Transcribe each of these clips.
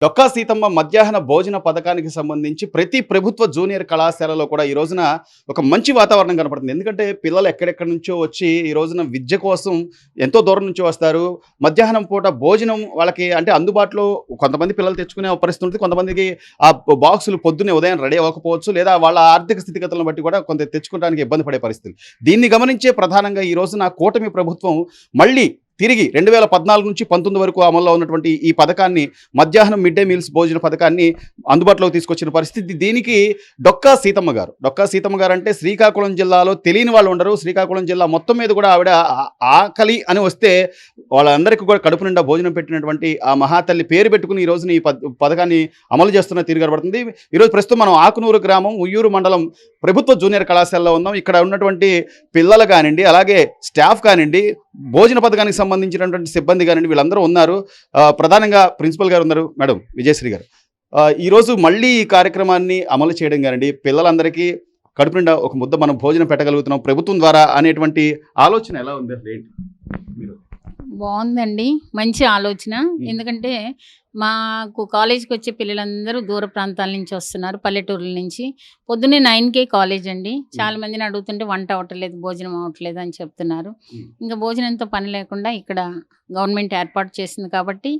డొక్కా సీతమ్మ మధ్యాహ్న భోజన పథకానికి సంబంధించి ప్రతి ప్రభుత్వ జూనియర్ కళాశాలలో కూడా ఈ రోజున ఒక మంచి వాతావరణం కనపడుతుంది. ఎందుకంటే పిల్లలు ఎక్కడెక్కడి నుంచో వచ్చి ఈ రోజున విద్య కోసం ఎంతో దూరం నుంచి వస్తారు. మధ్యాహ్నం పూట భోజనం వాళ్ళకి అంటే అందుబాటులో కొంతమంది పిల్లలు తెచ్చుకునే పరిస్థితి ఉంటుంది. కొంతమందికి ఆ బాక్సులు పొద్దున్నే ఉదయం రెడీ అవ్వకపోవచ్చు. లేదా వాళ్ళ ఆర్థిక స్థితిగతులను బట్టి కూడా కొంత తెచ్చుకోవడానికి ఇబ్బంది పడే పరిస్థితులు. దీన్ని గమనించే ప్రధానంగా ఈ రోజున కూటమి ప్రభుత్వం మళ్ళీ తిరిగి 2014 నుంచి 19 వరకు అమల్లో ఉన్నటువంటి ఈ పథకాన్ని మధ్యాహ్నం మిడ్ డే మీల్స్ భోజన పథకాన్ని అందుబాటులోకి తీసుకొచ్చిన పరిస్థితి. దీనికి డొక్కా సీతమ్మ గారు అంటే శ్రీకాకుళం జిల్లాలో తెలియని వాళ్ళు ఉండరు. శ్రీకాకుళం జిల్లా మొత్తం మీద కూడా ఆవిడ ఆకలి అని వస్తే వాళ్ళందరికీ కూడా కడుపు నిండా భోజనం పెట్టినటువంటి ఆ మహాతల్లి పేరు పెట్టుకుని ఈ రోజున ఈ పథకాన్ని అమలు చేస్తున్న తీరు కనబడుతుంది. ఈరోజు ప్రస్తుతం మనం ఆకునూరు గ్రామం ఉయ్యూరు మండలం ప్రభుత్వ జూనియర్ కళాశాలలో ఉన్నాం. ఇక్కడ ఉన్నటువంటి పిల్లలు కానివ్వండి, అలాగే స్టాఫ్ కానివ్వండి, భోజన పథకానికి సంబంధించినటువంటి సిబ్బంది కానివ్వండి, వీళ్ళందరూ ఉన్నారు. ప్రధానంగా ప్రిన్సిపల్ గారు ఉన్నారు, మేడం విజయశ్రీ గారు. ఈరోజు మళ్ళీ ఈ కార్యక్రమాన్ని అమలు చేయడం కానివ్వండి, పిల్లలందరికీ కడుపు నిండా ఒక ముద్ద మనం భోజనం పెట్టగలుగుతున్నాం ప్రభుత్వం ద్వారా అనేటువంటి ఆలోచన ఎలా ఉంది అసలు ఏంటి మీరు? బాగుందండి. మంచి ఆలోచన. ఎందుకంటే మాకు కాలేజ్‌కి వచ్చే పిల్లలందరూ దూర ప్రాంతాల నుంచి వస్తున్నారు. పల్లెటూర్ల నుంచి. పొద్దున్నే 9కే కాలేజ్ అండి. చాలా మందిని అడుగుతుంటే వంట అవ్వట్లేదు, భోజనం అవ్వట్లేదు అని చెప్తున్నారు. ఇంకా భోజనంతో పని లేకుండా ఇక్కడ గవర్నమెంట్ ఏర్పాటు చేసింది కాబట్టి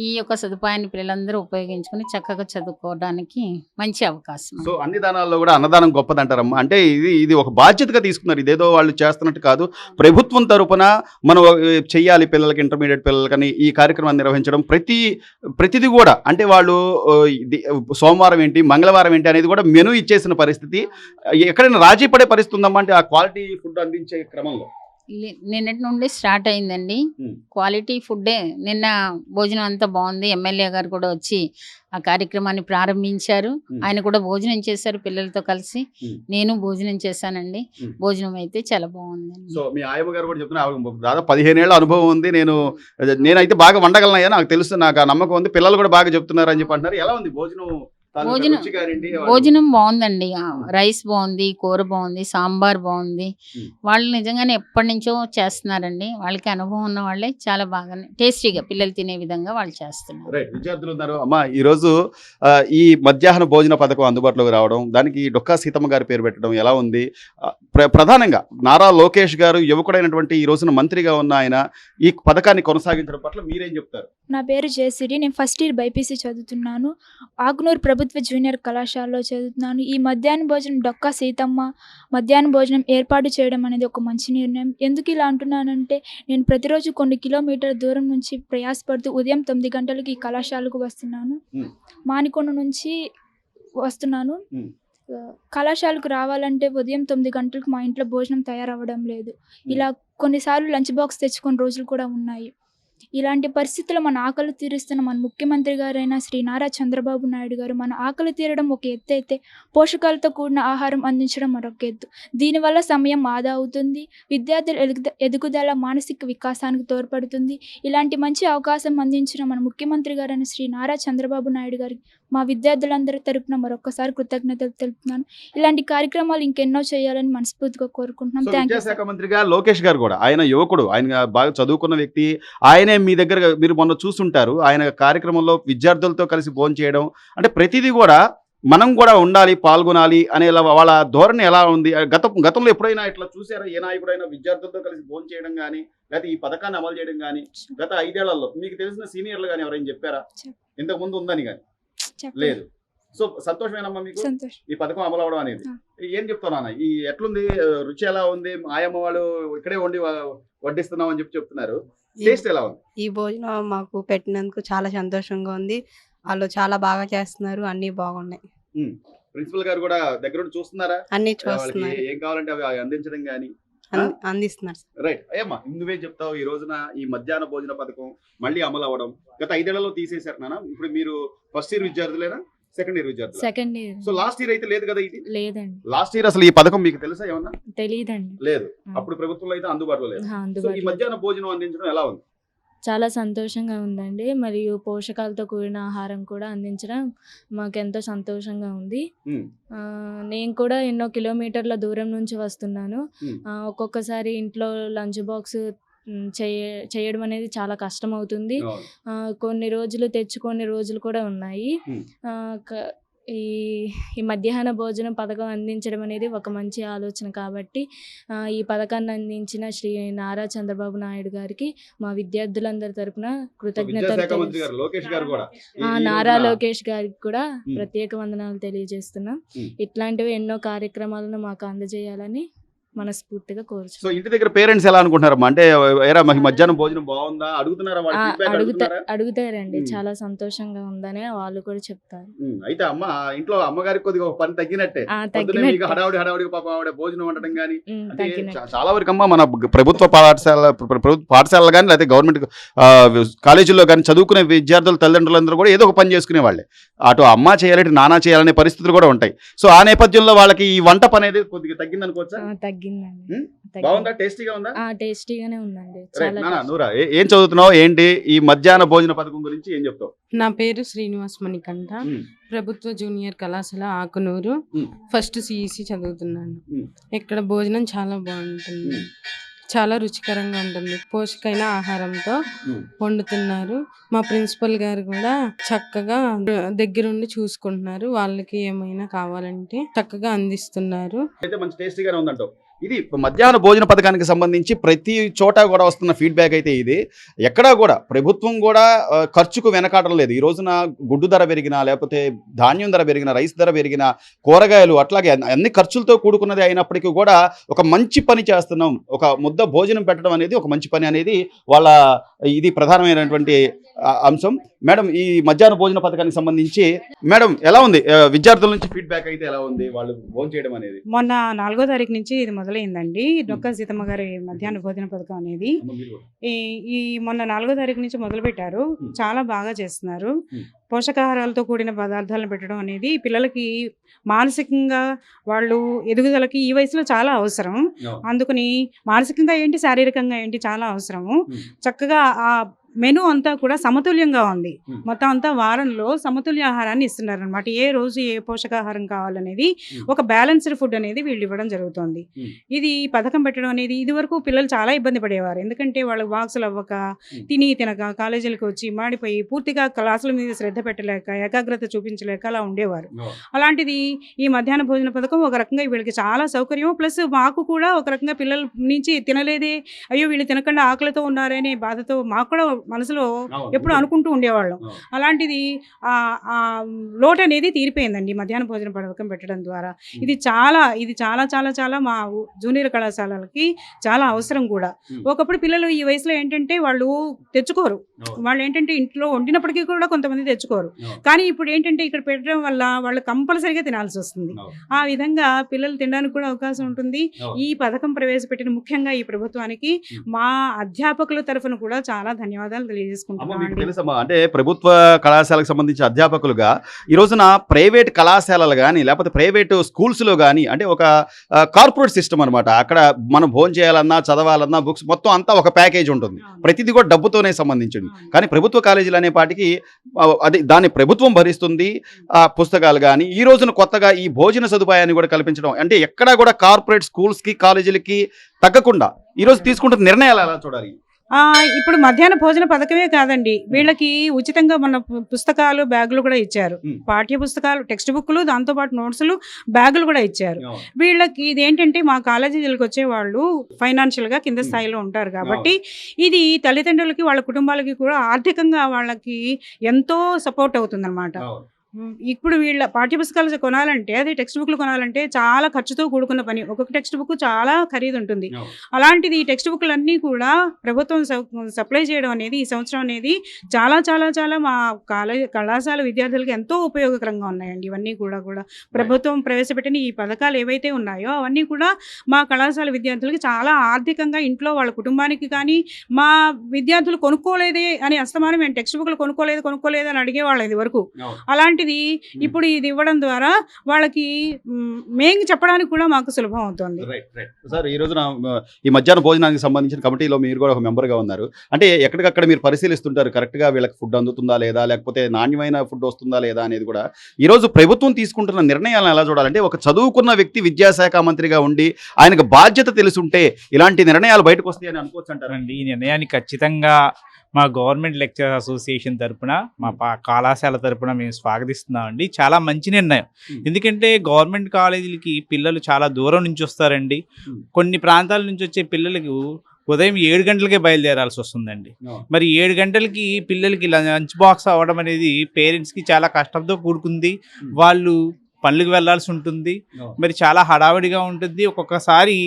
ఈ యొక్క సదుపాయాన్ని పిల్లలందరూ ఉపయోగించుకొని చక్కగా చదువుకోవడానికి మంచి అవకాశం. సో అన్ని దానాల్లో కూడా అన్నదానం గొప్పదంటారమ్మా. అంటే ఇది ఒక బాధ్యతగా తీసుకున్నారు. ఇదేదో వాళ్ళు చేస్తున్నట్టు కాదు. ప్రభుత్వం తరపున మనం చెయ్యాలి పిల్లలకి, ఇంటర్మీడియట్ పిల్లలకని ఈ కార్యక్రమాన్ని నిర్వహించడం ప్రతిది కూడా అంటే వాళ్ళు సోమవారం ఏంటి, మంగళవారం ఏంటి అనేది కూడా మెనూ ఇచ్చేసిన పరిస్థితి. ఎక్కడైనా రాజీ పడే పరిస్థితి ఉందమ్మా అంటే ఆ క్వాలిటీ ఫుడ్ అందించే క్రమంలో? నిన్నటి నుండి స్టార్ట్ అయిందండి. క్వాలిటీ ఫుడ్డే. నిన్న భోజనం అంతా బాగుంది. ఎమ్మెల్యే గారు కూడా వచ్చి ఆ కార్యక్రమాన్ని ప్రారంభించారు. ఆయన కూడా భోజనం చేశారు పిల్లలతో కలిసి. నేను భోజనం చేశానండి. భోజనం అయితే చాలా బాగుందండి. సో మీ ఆయమ్మ గారు కూడా చెప్తున్నా, దాదాపు 15 ఏళ్ళ అనుభవం ఉంది. నేనైతే బాగా వండగలనయ్యా, నాకు తెలుసు, నాకు ఆ నమ్మకం ఉంది, పిల్లలు కూడా బాగా చెప్తున్నారు అని చెప్పి అంటున్నారు. ఎలా ఉంది భోజనం బాగుందండి. రైస్ బాగుంది, కూర బాగుంది, సాంబార్ బాగుంది. వాళ్ళు నిజంగానే ఎప్పటి నుంచో చేస్తున్నారండి. వాళ్ళకి అనుభవం ఉన్న వాళ్ళే చాలా బాగా టేస్టీగా పిల్లలు తినే విధంగా వాళ్ళు చేస్తున్నారు. విద్యార్థులు ఉన్నారు అమ్మా. ఈరోజు ఈ మధ్యాహ్న భోజన పథకం అందుబాటులోకి రావడం, దానికి డొక్కా సీతమ్మ గారి పేరు పెట్టడం ఎలా ఉంది? ప్రధానంగా నారా లోకేష్ గారు యువకుడైనటువంటి ఈ రోజున మంత్రిగా ఉన్న ఆయన ఈ పథకాన్ని కొనసాగించడం పట్ల మీరేం చెప్తారు? నా పేరు జయశ్రీ. నేను ఫస్ట్ ఇయర్ బైపీసీ చదువుతున్నాను. ఆకునూరు ప్రభుత్వ జూనియర్ కళాశాలలో చదువుతున్నాను. ఈ మధ్యాహ్న భోజనం డొక్కా సీతమ్మ మధ్యాహ్న భోజనం ఏర్పాటు చేయడం అనేది ఒక మంచి నిర్ణయం. ఎందుకు ఇలా అంటున్నానంటే, నేను ప్రతిరోజు కొన్ని కిలోమీటర్ల దూరం నుంచి ప్రయాసపడుతూ ఉదయం 9 గంటలకు ఈ కళాశాలకు వస్తున్నాను. మానికొండ నుంచి వస్తున్నాను. కళాశాలకు రావాలంటే ఉదయం 9 గంటలకు మా ఇంట్లో భోజనం తయారవ్వడం లేదు. ఇలా కొన్నిసార్లు లంచ్ బాక్స్ తెచ్చుకున్న రోజులు కూడా ఉన్నాయి. ఇలాంటి పరిస్థితుల్లో మన ఆకలి తీరుస్తున్న మన ముఖ్యమంత్రి గారైన శ్రీ నారా చంద్రబాబు నాయుడు గారు మన ఆకలి తీరడం ఒక ఎత్తు అయితే, పోషకాలతో కూడిన ఆహారం అందించడం మరొక ఎత్తు. దీనివల్ల సమయం ఆదా అవుతుంది, విద్యార్థుల ఎదుగుదల, మానసిక వికాసానికి తోడ్పడుతుంది. ఇలాంటి మంచి అవకాశం అందించిన మన ముఖ్యమంత్రి గారైన శ్రీ నారా చంద్రబాబు నాయుడు గారికి మా విద్యార్థులందరి తరపున మరొకసారి కృతజ్ఞతలు తెలుపుతున్నాను. ఇలాంటి కార్యక్రమాలు ఇంకెన్నో చేయాలని మనస్ఫూర్తిగా కోరుకుంటున్నాం. విద్యాశాఖ మంత్రిగా లోకేష్ గారు కూడా, ఆయన యువకుడు, ఆయన బాగా చదువుకున్న వ్యక్తి. ఆయనే మీ దగ్గర మీరు మొన్న చూస్తుంటారు, ఆయన కార్యక్రమంలో విద్యార్థులతో కలిసి భోజనం చేయడం అంటే ప్రతిదీ కూడా మనం కూడా ఉండాలి, పాల్గొనాలి అనే వాళ్ళ ధోరణి ఎలా ఉంది? గతంలో ఎప్పుడైనా ఇట్లా చూసారా? ఏ నాయకుడైనా విద్యార్థులతో కలిసి భోజనం చేయడం కానీ, లేకపోతే ఈ పథకాన్ని అమలు చేయడం కానీ గత 5 ఏళ్లలో మీకు తెలిసిన సీనియర్లు కానీ ఎవరైనా చెప్పారా ఇంతకు ముందు ఉందని? కానీ లేదు. సో సంతోషమేనమ్మా మీకు ఈ పథకం అమలు అవడం అనేది? ఏం చెప్తున్నా, ఈ ఎట్లుంది, రుచి ఎలా ఉంది? ఆయమ్మ వాళ్ళు ఇక్కడే వండి వడ్డిస్తున్నాం అని చెప్తున్నారు. టేస్ట్ ఎలా ఉంది? ఈ భోజనం మాకు పెట్టినందుకు చాలా సంతోషంగా ఉంది. వాళ్ళు చాలా బాగా చేస్తున్నారు, అన్ని బాగున్నాయి. ప్రిన్సిపల్ గారు కూడా దగ్గర చూస్తున్నారా? అన్ని చూస్తున్నారు, ఏం కావాలంటే అవి అందించడం కానీ అందిస్తున్నారు. రైట్. అయ్యమ్మా, నువ్వే చెప్తావు. ఈ రోజున ఈ మధ్యాహ్న భోజన పథకం మళ్ళీ అమలు అవ్వడం గత 5 ఏళ్లలో తీసేశారు నాన్న. ఇప్పుడు మీరు ఫస్ట్ ఇయర్ విద్యార్థులేనా, సెకండ్ ఇయర్ విద్యార్థులు? Second year. So last year అయితే లేదు కదా ఇది? లేదండి. లాస్ట్ ఇయర్ అసలు ఈ పథకం మీకు తెలుసా ఏమన్నా? తెలియదండి. లేదు. అప్పుడు ప్రభుత్వంలో అయితే అందుబాటులో లేదు. సో ఈ మధ్యాహ్న భోజనం అందించడం ఎలా ఉంది? చాలా సంతోషంగా ఉందండి. మరియు పోషకాలతో కూడిన ఆహారం కూడా అందించడం మాకెంతో సంతోషంగా ఉంది. నేను కూడా ఎన్నో కిలోమీటర్ల దూరం నుంచి వస్తున్నాను. ఒక్కొక్కసారి ఇంట్లో లంచ్ బాక్స్ చేయడం అనేది చాలా కష్టమవుతుంది. కొన్ని రోజులు తెచ్చుకొని రోజులు కూడా ఉన్నాయి. ఆ, క- ఈ ఈ మధ్యాహ్న భోజనం పథకం అందించడం అనేది ఒక మంచి ఆలోచన కాబట్టి ఈ పథకాన్ని అందించిన శ్రీ నారా చంద్రబాబు నాయుడు గారికి మా విద్యార్థులందరి తరపున కృతజ్ఞతలు నారా లోకేష్ గారికి కూడా ప్రత్యేక వందనాలు తెలియజేస్తున్నాం. ఇట్లాంటివి ఎన్నో కార్యక్రమాలను మాకు అందజేయాలని మనస్ఫూర్తిగా కోరుచున్నాం. సో ఇంటి దగ్గర పేరెంట్స్ ఎలా అనుకుంటున్నారమ్మా? అంటే ఏరా మాకు మధ్యాహ్నం భోజనం బాగుందా అడుగుతున్నారా? వాళ్ళ feedback అడుగుతున్నారా? అడుగుతారండి. చాలా సంతోషంగా ఉందని వాళ్ళు కూడా చెప్తారు. అయితే అమ్మ ఇంట్లో అమ్మగారికి కొద్దిగా ఒక పని తగ్గినట్టే. పొద్దున్నే తగ్గినట్టు మీకు హడావుడిగా పాపం ఆవిడ భోజనం వండటం కానీ అంటే తగ్గినట్టు చాలా వరకు అమ్మ మన ప్రభుత్వ పాఠశాలలు కానీ లేకపోతే గవర్నమెంట్ కాలేజీల్లో కానీ చదువుకునే విద్యార్థుల తల్లిదండ్రులందరూ కూడా ఏదో ఒక పని చేసుకునే వాళ్ళే. అటు అమ్మ చేయాలి ఇటు నాన్న చేయాలనే పరిస్థితులు కూడా ఉంటాయి. సో ఆ నేపథ్యంలో వాళ్ళకి ఈ వంట పని అనేది కొద్దిగా తగ్గింది అనుకోవచ్చా? తగ్గిందండి. బాగుందా? టేస్టీగా ఉందా? టేస్టీగానే ఉందండి. రైట్ చాలా నాన్న నూరా ఏం చదువుతున్నావు ఏంటి? ఈ మధ్యాహ్న భోజన పథకం గురించి ఏం చెప్తావు? నా పేరు శ్రీనివాస్ మణికంఠ. ప్రభుత్వ జూనియర్ కళాశాల ఆకునూరు. ఫస్ట్ సిఈసి చదువుతున్నాను. ఇక్కడ భోజనం చాలా బాగుంటుంది. చాలా రుచికరంగా ఉంటుంది. పోషకమైన ఆహారంతో వండుతున్నారు. మా ప్రిన్సిపల్ గారు కూడా చక్కగా దగ్గరుండి చూసుకుంటున్నారు. వాళ్ళకి ఏమైనా కావాలంటే చక్కగా అందిస్తున్నారు. అయితే మంచి టేస్టీగానే ఉందంటావు. ఇది మధ్యాహ్న భోజన పథకానికి సంబంధించి ప్రతి చోట కూడా వస్తున్న ఫీడ్బ్యాక్ అయితే ఇది. ఎక్కడా కూడా ప్రభుత్వం కూడా ఖర్చుకు వెనకాడడం లేదు. ఈ రోజున గుడ్డు ధర పెరిగినా లేకపోతే ధాన్యం ధర పెరిగినా రైస్ ధర పెరిగినా కూరగాయలు అట్లాగే అన్ని ఖర్చులతో కూడుకున్నది అయినప్పటికీ కూడా ఒక మంచి పని చేస్తున్నాం. ఒక ముద్ద భోజనం పెట్టడం అనేది ఒక మంచి పని అనేది వాళ్ళ ఇది ప్రధానమైనటువంటి అంశం. మేడం ఈ మధ్యాహ్న భోజన పథకానికి సంబంధించి మేడం ఎలా ఉంది? విద్యార్థుల నుంచి ఫీడ్బ్యాక్ అయితే ఎలా ఉంది వాళ్ళు భోజనం చేయడం అనేది? మొన్న 4వ తారీఖు నుంచి ఇది మొదలైందండి. డొక్కా సీతమ్మ గారి మధ్యాహ్న భోజన పథకం అనేది ఈ మొన్న 4వ తారీఖు నుంచి మొదలు పెట్టారు. చాలా బాగా చేస్తున్నారు. పోషకాహారాలతో కూడిన పదార్థాలను పెట్టడం అనేది పిల్లలకి మానసికంగా వాళ్ళు ఎదుగుదలకి ఈ వయసులో చాలా అవసరం. అందుకని మానసికంగా ఏంటి శారీరకంగా ఏంటి చాలా అవసరము. చక్కగా ఆ మెను అంతా కూడా సమతుల్యంగా ఉంది. మొత్తం అంతా వారంలో సమతుల్య ఆహారాన్ని ఇస్తున్నారు అనమాట. ఏ రోజు ఏ పోషకాహారం కావాలనేది ఒక బ్యాలెన్స్డ్ ఫుడ్ అనేది వీళ్ళు ఇవ్వడం జరుగుతుంది. ఇది పథకం పెట్టడం అనేది ఇది వరకు పిల్లలు చాలా ఇబ్బంది పడేవారు. ఎందుకంటే వాళ్ళకి బాక్సులు అవ్వక తినక కాలేజీలకు వచ్చి మాడిపోయి పూర్తిగా క్లాసుల మీద శ్రద్ధ పెట్టలేక ఏకాగ్రత చూపించలేక అలా ఉండేవారు. అలాంటిది ఈ మధ్యాహ్న భోజన పథకం ఒక రకంగా వీళ్ళకి చాలా సౌకర్యం. ప్లస్ మాకు కూడా ఒక రకంగా పిల్లల నుంచి తినలేదే అయ్యో వీళ్ళు తినకుండా ఆకలితో ఉన్నారనే బాధతో మాకు కూడా మనసులో ఎప్పుడు అనుకుంటూ ఉండేవాళ్ళం. అలాంటిది లోటు అనేది తీరిపోయిందండి మధ్యాహ్న భోజన పథకం పెట్టడం ద్వారా. ఇది చాలా చాలా చాలా మా జూనియర్ కళాశాలలకి చాలా అవసరం కూడా. ఒకప్పుడు పిల్లలు ఈ వయసులో ఏంటంటే వాళ్ళు తెచ్చుకోరు. వాళ్ళు ఏంటంటే ఇంట్లో వండినప్పటికీ కూడా కొంతమంది తెచ్చుకోరు. కానీ ఇప్పుడు ఏంటంటే ఇక్కడ పెట్టడం వల్ల వాళ్ళు కంపల్సరీగా తినాల్సి వస్తుంది. ఆ విధంగా పిల్లలు తినడానికి కూడా అవకాశం ఉంటుంది. ఈ పథకం ప్రవేశపెట్టిన ముఖ్యంగా ఈ ప్రభుత్వానికి మా అధ్యాపకుల తరఫున కూడా చాలా ధన్యవాదాలు తెలియజేసుకుంటున్నాం. అంటే ప్రభుత్వ కళాశాలకు సంబంధించిన అధ్యాపకులుగా ఈ రోజున ప్రైవేట్ కళాశాలలు కానీ లేకపోతే ప్రైవేట్ స్కూల్స్లో కానీ అంటే ఒక కార్పొరేట్ సిస్టమ్ అనమాట. అక్కడ మనం భోజనం చేయాలన్నా చదవాలన్నా బుక్స్ మొత్తం అంతా ఒక ప్యాకేజ్ ఉంటుంది. ప్రతిదీ కూడా డబ్బుతోనే సంబంధించింది. కానీ ప్రభుత్వ కాలేజీలు అనే పాటికి అది దాన్ని ప్రభుత్వం భరిస్తుంది. పుస్తకాలు కానీ ఈ రోజున కొత్తగా ఈ భోజన సదుపాయాన్ని కూడా కల్పించడం అంటే ఎక్కడా కూడా కార్పొరేట్ స్కూల్స్కి కాలేజీలకి తగ్గకుండా ఈరోజు తీసుకుంటున్న నిర్ణయాలు ఎలా చూడాలి? ఇప్పుడు మధ్యాహ్న భోజన పథకమే కాదండి, వీళ్ళకి ఉచితంగా మన పుస్తకాలు బ్యాగులు కూడా ఇచ్చారు. పాఠ్య పుస్తకాలు టెక్స్ట్ బుక్లు దాంతోపాటు నోట్స్లు బ్యాగులు కూడా ఇచ్చారు. వీళ్ళకి ఇది ఏంటంటే మా కాలేజీలకు వచ్చే వాళ్ళు ఫైనాన్షియల్గా కింద స్థాయిలో ఉంటారు కాబట్టి ఇది తల్లిదండ్రులకి వాళ్ళ కుటుంబాలకి కూడా ఆర్థికంగా వాళ్ళకి ఎంతో సపోర్ట్ అవుతుందన్నమాట. ఇప్పుడు వీళ్ళ పాఠ్యపుస్తకాలు కొనాలంటే అది టెక్స్ట్ బుక్లు కొనాలంటే చాలా ఖర్చుతో కూడుకున్న పని. ఒక్కొక్క టెక్స్ట్ బుక్ చాలా ఖరీదు ఉంటుంది. అలాంటిది ఈ టెక్స్ట్ బుక్లన్నీ కూడా ప్రభుత్వం సప్లై చేయడం అనేది ఈ సంవత్సరం అనేది చాలా చాలా చాలా మా కళాశాల విద్యార్థులకు ఎంతో ఉపయోగకరంగా ఉన్నాయండి. ఇవన్నీ కూడా ప్రభుత్వం ప్రవేశపెట్టిన ఈ పథకాలు ఏవైతే ఉన్నాయో అవన్నీ కూడా మా కళాశాల విద్యార్థులకి చాలా ఆర్థికంగా ఇంట్లో వాళ్ళ కుటుంబానికి కానీ మా విద్యార్థులు కొనుక్కోలేదే అని అస్తమానం మేము టెక్స్ట్ బుక్లు కొనుక్కోలేదు అని అడిగేవాళ్ళం ఇది వరకు. అలాంటి అలాంటిది ఇప్పుడు ఇది ఇవ్వడం ద్వారా వాళ్ళకి మేము చెప్పడానికి కూడా మాకు సులభం అవుతుంది. సార్ ఈ రోజున ఈ మధ్యాహ్న భోజనానికి సంబంధించిన కమిటీలో మీరు కూడా ఒక మెంబర్గా ఉన్నారు. అంటే ఎక్కడికక్కడ మీరు పరిశీలిస్తుంటారు కరెక్ట్గా వీళ్ళకి ఫుడ్ అందుతుందా లేదా, లేకపోతే నాణ్యమైన ఫుడ్ వస్తుందా లేదా అనేది కూడా. ఈరోజు ప్రభుత్వం తీసుకుంటున్న నిర్ణయాలను ఎలా చూడాలంటే, ఒక చదువుకున్న వ్యక్తి విద్యాశాఖ మంత్రిగా ఉండి ఆయనకు బాధ్యత తెలుసుంటే ఇలాంటి నిర్ణయాలు బయటకు వస్తాయని అనుకోవచ్చు అంటారండి. ఈ నిర్ణయాన్ని ఖచ్చితంగా మా గవర్నమెంట్ లెక్చరర్ అసోసియేషన్ తరపున మా కళాశాల తరపున మేము స్వాగతిస్తున్నామండి. చాలా మంచి నిర్ణయం. ఎందుకంటే గవర్నమెంట్ కాలేజీలకి పిల్లలు చాలా దూరం నుంచి వస్తారండి. కొన్ని ప్రాంతాల నుంచి వచ్చే పిల్లలకు ఉదయం 7 గంటలకే బయలుదేరాల్సి వస్తుందండి. మరి 7 గంటలకి పిల్లలకి లంచ్ బాక్స్ అవ్వడం అనేది పేరెంట్స్కి చాలా కష్టంతో కూడుకుంది. వాళ్ళు పనులకు వెళ్లాల్సి ఉంటుంది. మరి చాలా హడావిడిగా ఉంటుంది. ఒక్కొక్కసారి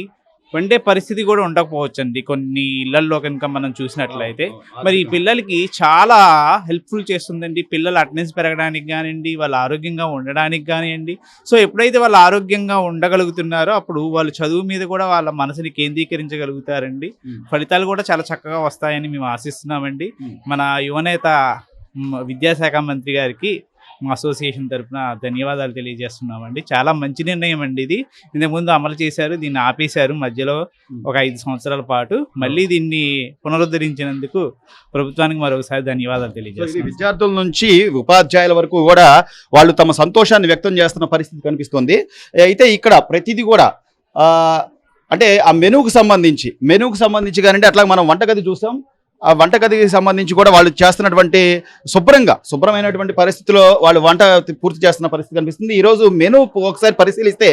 వండే పరిస్థితి కూడా ఉండకపోవచ్చండి కొన్ని ఇళ్లల్లో కనుక మనం చూసినట్లయితే. మరి ఈ పిల్లలకి చాలా హెల్ప్ఫుల్ చేస్తుందండి. పిల్లలు అటెండెన్స్ పెరగడానికి కానివ్వండి, వాళ్ళు ఆరోగ్యంగా ఉండడానికి కానివ్వండి. సో ఎప్పుడైతే వాళ్ళు ఆరోగ్యంగా ఉండగలుగుతున్నారో అప్పుడు వాళ్ళు చదువు మీద కూడా వాళ్ళ మనసుని కేంద్రీకరించగలుగుతారండి. ఫలితాలు కూడా చాలా చక్కగా వస్తాయని మేము ఆశిస్తున్నామండి. మన యువనేత విద్యాశాఖ మంత్రి గారికి మా అసోసియేషన్ తరఫున ధన్యవాదాలు తెలియజేస్తున్నామండి. చాలా మంచి నిర్ణయం అండి ఇది. ఇంతకుముందు అమలు చేశారు, దీన్ని ఆపేశారు మధ్యలో ఒక 5 సంవత్సరాల పాటు. మళ్ళీ దీన్ని పునరుద్ధరించినందుకు ప్రభుత్వానికి మరొకసారి ధన్యవాదాలు తెలియజేస్తున్నాం. విద్యార్థుల నుంచి ఉపాధ్యాయుల వరకు కూడా వాళ్ళు తమ సంతోషాన్ని వ్యక్తం చేస్తున్న పరిస్థితి కనిపిస్తుంది. అయితే ఇక్కడ ప్రతిదీ కూడా అంటే ఆ మెనూకు సంబంధించి కానివ్వండి, అట్లా మనం వంటగది చూసాం. ఆ వంటగదికి సంబంధించి కూడా వాళ్ళు చేస్తున్నటువంటి శుభ్రమైనటువంటి పరిస్థితిలో వాళ్ళు వంట పూర్తి చేస్తున్న పరిస్థితి కనిపిస్తుంది. ఈరోజు మెనూ ఒకసారి పరిశీలిస్తే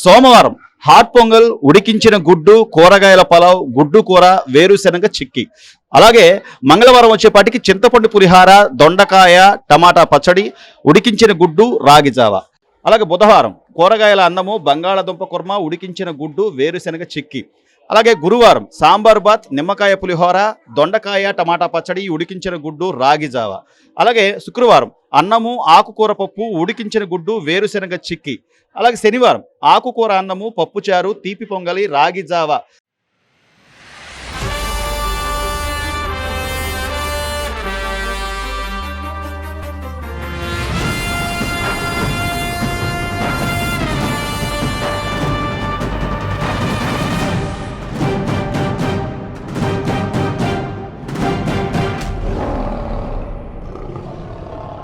సోమవారం హాట్ పొంగల్, ఉడికించిన గుడ్డు, కూరగాయల పలావ్, గుడ్డు కూర, వేరుశెనగ చిక్కీ. అలాగే మంగళవారం వచ్చేపాటికి చింతపండు పులిహార, దొండకాయ టమాటా పచ్చడి, ఉడికించిన గుడ్డు, రాగి జావ. అలాగే బుధవారం కూరగాయల అన్నము, బంగాళాదుంప కుర్మ, ఉడికించిన గుడ్డు, వేరుశెనగ చిక్కీ. అలాగే గురువారం సాంబార్ బాత్, నిమ్మకాయ పులిహోర, దొండకాయ టమాటా పచ్చడి, ఉడికించిన గుడ్డు, రాగి జావ. అలాగే శుక్రవారం అన్నము, ఆకుకూర పప్పు, ఉడికించిన గుడ్డు, వేరుశెనగ చిక్కీ. అలాగే శనివారం ఆకుకూర అన్నము, పప్పుచారు, తీపి పొంగలి, రాగి జావ.